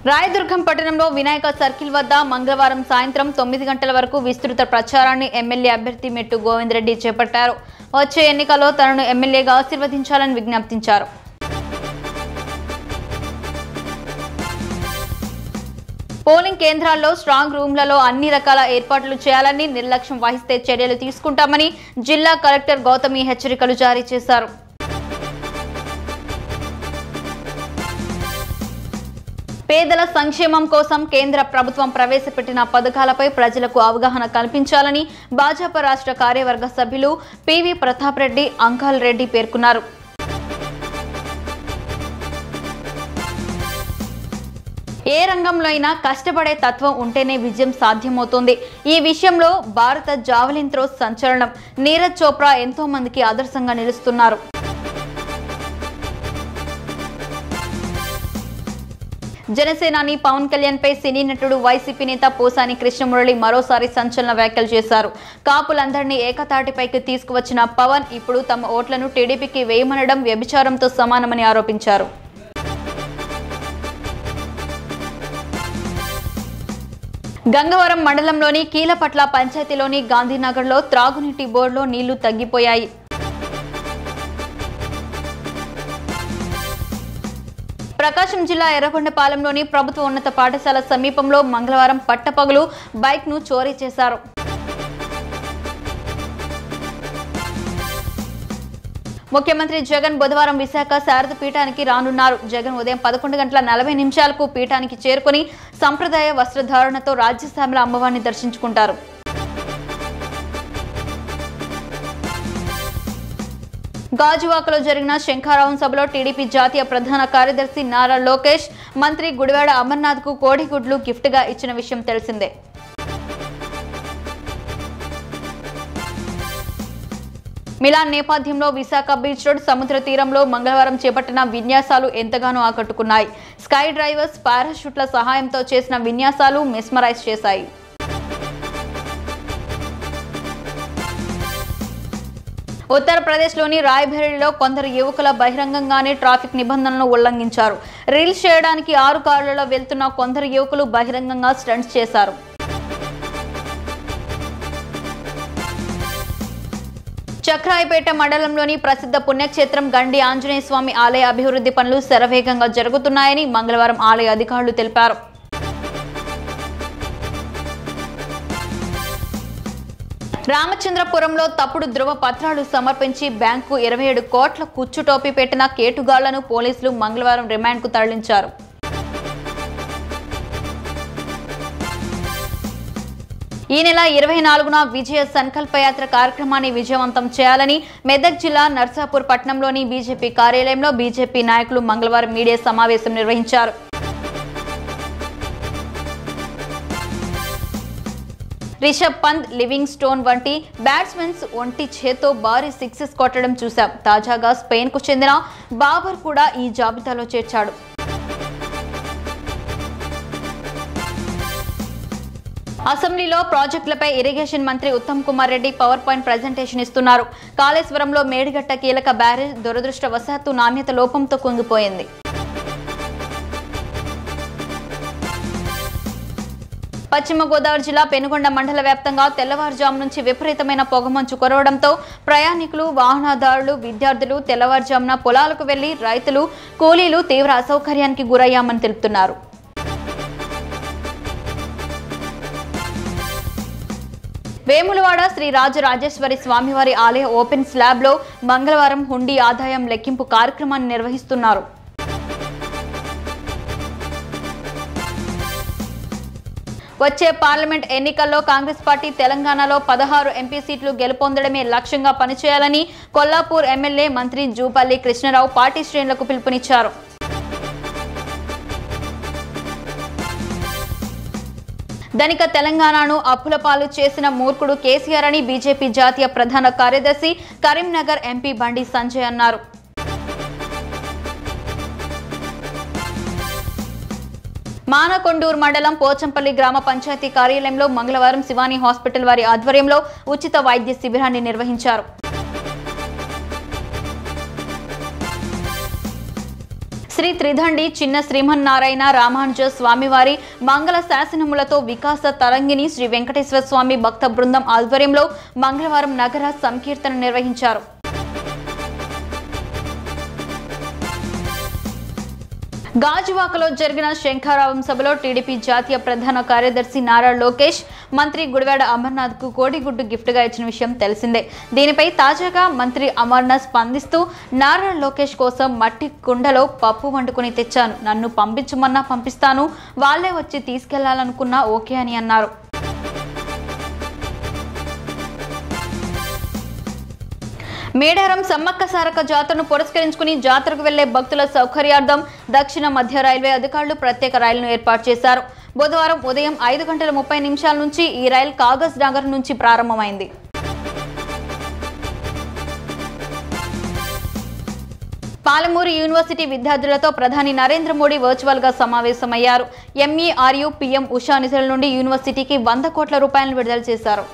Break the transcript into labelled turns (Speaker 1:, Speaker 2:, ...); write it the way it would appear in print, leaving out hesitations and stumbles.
Speaker 1: రాయదుర్గం పట్టణంలో వినాయక సర్కిల్ వద్ద మంగళవారం సాయంత్రం 9 గంటల వరకు విస్తృత ప్రచారాన్ని ఎమ్మెల్యే అభ్యర్థి మెట్టు గోవిందరెడ్డి చేపట్టారు. వచ్చే ఎన్నికల్లో తనను ఎమ్మెల్యేగా ఆశీర్వదించాలని విజ్ఞప్తించారు. పోలింగ్ కేంద్రాల్లో స్ట్రాంగ్ రూమ్లలో అన్ని రకాల ఏర్పాట్లు చేయాలని, నిర్లక్ష్యం వహిస్తే చర్యలు తీసుకుంటామని జిల్లా కలెక్టర్ గౌతమి హెచ్చరికలు జారీ చేశారు. పేదల సంక్షేమం కోసం కేంద్ర ప్రభుత్వం ప్రవేశపెట్టిన పథకాలపై ప్రజలకు అవగాహన కల్పించాలని భాజపా రాష్ట్ర కార్యవర్గ సభ్యులు పివి ప్రతాప్ రెడ్డి, అంకల్ రెడ్డి పేర్కొన్నారు. ఏ రంగంలో అయినా కష్టపడే తత్వం ఉంటేనే విజయం సాధ్యమవుతుంది. ఈ విషయంలో భారత జావెలిన్ త్రో సంచలనం నీరజ్ చోప్రా ఎంతో మందికి ఆదర్శంగా నిలుస్తున్నారు. జనసేనాని పవన్ కళ్యాణ్ పై సినీ నటుడు వైసీపీ నేత పోసాని కృష్ణమురళి మరోసారి సంచలన వ్యాఖ్యలు చేశారు. కాపులందరినీ ఏకతాటిపైకి తీసుకువచ్చిన పవన్ ఇప్పుడు తమ ఓట్లను టీడీపీకి వేయమనడం వ్యభిచారంతో సమానమని ఆరోపించారు. గంగవరం మండలంలోని కీలపట్ల పంచాయతీలోని గాంధీనగర్లో త్రాగునీటి బోర్డులో నీళ్లు తగ్గిపోయాయి. ప్రకాశం జిల్లా ఎర్రగొండపాలెంలోని ప్రభుత్వ ఉన్నత పాఠశాల సమీపంలో మంగళవారం పట్టపగలు బైక్ ను చోరీ చేశారు. ముఖ్యమంత్రి జగన్ బుధవారం విశాఖ శారద పీఠానికి రానున్నారు. జగన్ ఉదయం 11:40 పీఠానికి చేరుకుని సంప్రదాయ వస్త్రధారణతో రాజ్యసభలో అమ్మవారిని దర్శించుకుంటారు. గాజువాకలో జరిగిన శంఖారావం సభలో టీడీపీ జాతీయ ప్రధాన కార్యదర్శి నారా లోకేష్ మంత్రి గుడివాడ అమర్నాథ్ కు కోడిగుడ్లు గిఫ్ట్ గా ఇచ్చిన విషయం తెలిసిందే. మిలాన్ నేపథ్యంలో విశాఖ బీచ్ రోడ్ సముద్ర తీరంలో మంగళవారం చేపట్టిన విన్యాసాలు ఎంతగానో ఆకట్టుకున్నాయి. స్కై డ్రైవర్స్ పారాషూట్ల సహాయంతో చేసిన విన్యాసాలు మెస్మరైజ్ చేశాయి. ఉత్తరప్రదేశ్లోని రాయ్బరేలీలో కొందరు యువకుల బహిరంగంగానే ట్రాఫిక్ నిబంధనలను ఉల్లంఘించారు. రీల్స్ చేయడానికి 6 కార్లలో వెళ్తున్న కొందరు యువకులు బహిరంగంగా స్టంట్స్ చేశారు. చక్రాయపేట మండలంలోని ప్రసిద్ధ పుణ్యక్షేత్రం గండి ఆంజనేయ స్వామి ఆలయ అభివృద్ధి పనులు శరవేగంగా జరుగుతున్నాయని మంగళవారం ఆలయ అధికారులు తెలిపారు. రామచంద్రపురంలో తప్పుడు ధృవ పత్రాలు సమర్పించి బ్యాంకు 27 కోట్ల కుచ్చుటోపీ పెట్టిన కేటుగాళ్లను పోలీసులు మంగళవారం రిమాండ్కు తరలించారు. ఈ నెల 24న విజయ సంకల్పయాత్ర కార్యక్రమాన్ని విజయవంతం చేయాలని మెదక్ జిల్లా నర్సాపూర్ పట్టణంలోని బీజేపీ కార్యాలయంలో బీజేపీ నాయకులు మంగళవారం మీడియా సమావేశం నిర్వహించారు. రిషబ్ పంత్, లివింగ్ స్టోన్ వంటి బ్యాట్స్మెన్స్ ఒంటి చేతో భారీ సిక్సెస్ కొట్టడం చూశాం. తాజాగా స్పెయిన్ కు చెందిన బాబర్ కూడా ఈ జాబితాలో చేర్చాడు. అసెంబ్లీలో ప్రాజెక్టులపై ఇరిగేషన్ మంత్రి Uttam Kumar Reddy power point presentation ఇస్తున్నారు. కాళేశ్వరంలో మేడిగట్ట కీలక బ్యారేజ్ దురదృష్టవశాత్తు నాణ్యత లోపంతో కుంగిపోయింది. పశ్చిమ గోదావరి జిల్లా పెనుగొండ మండల వ్యాప్తంగా తెల్లవారుజాము నుంచి విపరీతమైన పొగమంచు కురవడంతో ప్రయాణికులు, వాహనదారులు, విద్యార్థులు తెల్లవారుజామున పొలాలకు వెళ్లి రైతులు, కూలీలు తీవ్ర అసౌకర్యానికి గురయ్యామని తెలుపుతున్నారు. వేములవాడ శ్రీ రాజరాజేశ్వరి స్వామివారి ఆలయ ఓపెన్ స్లాబ్ లో మంగళవారం హుండీ ఆదాయం లెక్కింపు కార్యక్రమాన్ని నిర్వహిస్తున్నారు. వచ్చే పార్లమెంట్ ఎన్నికల్లో కాంగ్రెస్ పార్టీ తెలంగాణలో 16 ఎంపీ సీట్లు గెలుపొందడమే లక్ష్యంగా పనిచేయాలని కొల్లాపూర్ ఎమ్మెల్యే మంత్రి జూపల్లి కృష్ణారావు పార్టీ శ్రేణులకు పిలుపునిచ్చారు. ధనిక తెలంగాణను అప్పుల పాలు చేసిన మూర్ఖుడు కేసీఆర్ అని బీజేపీ జాతీయ ప్రధాన కార్యదర్శి కరీంనగర్ ఎంపీ బండి సంజయ్ అన్నారు. మానకొండూరు మండలం పోచంపల్లి గ్రామ పంచాయతీ కార్యాలయంలో మంగళవారం శివాని హాస్పిటల్ వారి ఆధ్వర్యంలో ఉచిత వైద్య శిబిరాన్ని నిర్వహించారు. శ్రీ శ్రీ త్రిదండి చిన్న శ్రీమన్నారాయణ రామానుజ స్వామివారి మంగళ శాసనములతో వికాస తరంగిణి శ్రీ వెంకటేశ్వర స్వామి భక్త బృందం ఆధ్వర్యంలో మంగళవారం నగర సంకీర్తన నిర్వహించారు. గాజువాకలో జరిగిన శంఖారావం సభలో టీడీపీ జాతీయ ప్రధాన కార్యదర్శి నారా లోకేష్ మంత్రి గుడివాడ అమర్నాథ్ కు కోడిగుడ్డు గిఫ్ట్ గా ఇచ్చిన విషయం తెలిసిందే. దీనిపై తాజాగా మంత్రి అమర్నాథ్ స్పందిస్తూ నారా లోకేష్ కోసం మట్టి కుండలో పప్పు వండుకుని తెచ్చాను, నన్ను పంపించమన్నా పంపిస్తాను, వాళ్లే వచ్చి తీసుకెళ్లాలనుకున్నా ఓకే అని అన్నారు. మేడారం సమ్మక్క సారక్క జాతరను పురస్కరించుకుని జాతరకు వెళ్లే భక్తుల సౌకర్యార్థం దక్షిణ మధ్య రైల్వే అధికారులు ప్రత్యేక రైలును ఏర్పాటు చేశారు. బుధవారం ఉదయం 5:30 నుంచి ఈ రైలు కాగజ్ నగర్ నుంచి ప్రారంభమైంది. పాలమూరు యూనివర్సిటీ విద్యార్థులతో ప్రధాని నరేంద్ర మోడీ వర్చువల్ గా సమావేశమయ్యారు. ఎంఈఆర్యు పీఎం ఉషా నిధుల నుండి యూనివర్సిటీకి 100 కోట్ల రూపాయలను విడుదల చేశారు.